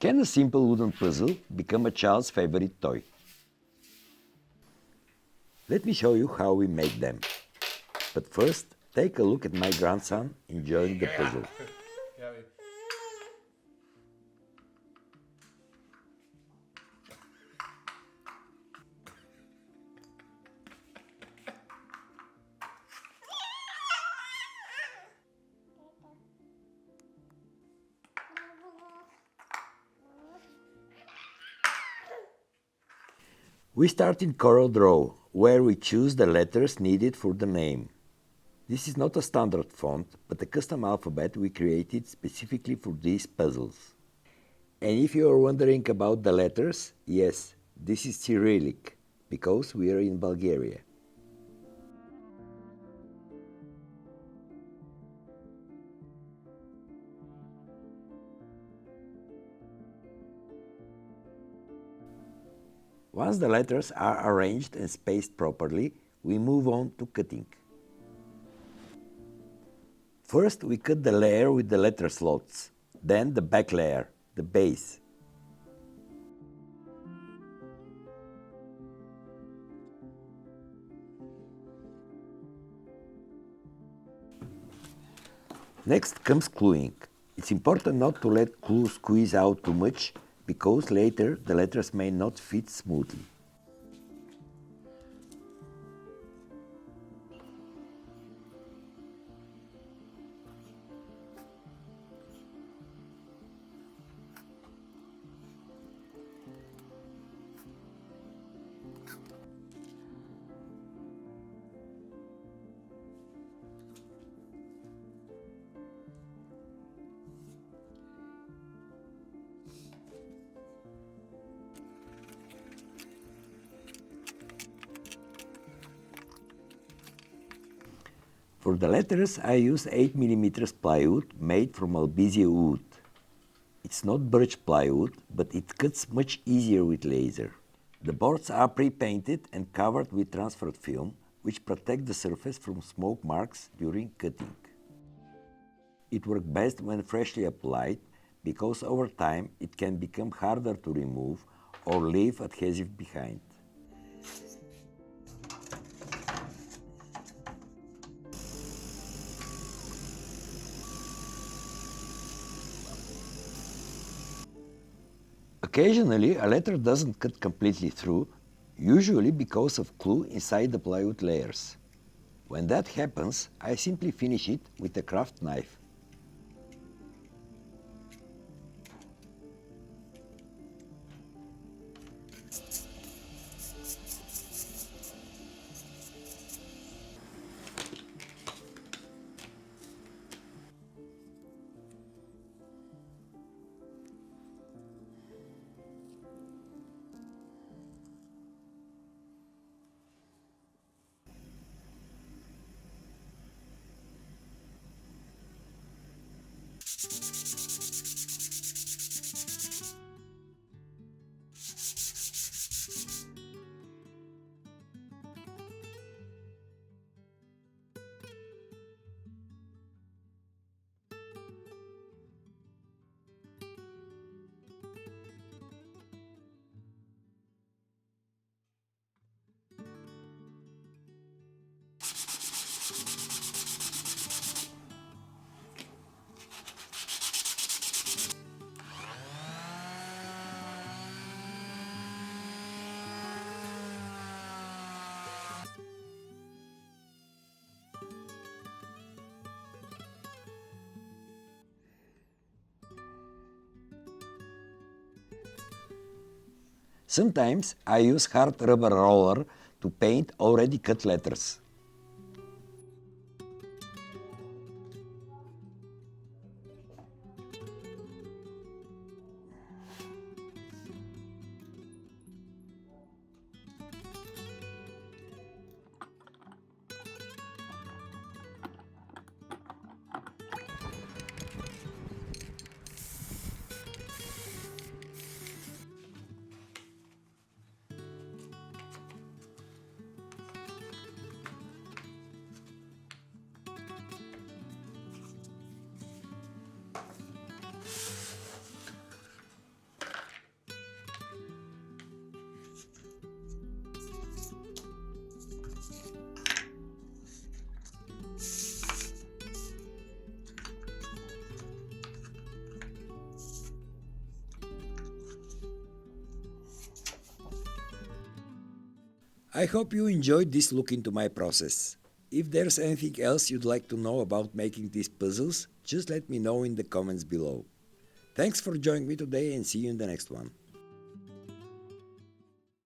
Can a simple wooden puzzle become a child's favorite toy? Let me show you how we make them. But first, take a look at my grandson enjoying the puzzle. We start in CorelDRAW, where we choose the letters needed for the name. This is not a standard font, but a custom alphabet we created specifically for these puzzles. And if you are wondering about the letters, yes, this is Cyrillic, because we are in Bulgaria. Once the letters are arranged and spaced properly, we move on to cutting. First, we cut the layer with the letter slots, then the back layer, the base. Next comes gluing. It's important not to let glue squeeze out too much, because later the letters may not fit smoothly. For the letters, I use 8mm plywood made from Albizia wood. It's not birch plywood, but it cuts much easier with laser. The boards are pre-painted and covered with transferred film, which protect the surface from smoke marks during cutting. It works best when freshly applied, because over time it can become harder to remove or leave adhesive behind. Occasionally, a letter doesn't cut completely through, usually because of glue inside the plywood layers. When that happens, I simply finish it with a craft knife. Sometimes I use hard rubber roller to paint already cut letters. I hope you enjoyed this look into my process. If there's anything else you'd like to know about making these puzzles, just let me know in the comments below. Thanks for joining me today and see you in the next one.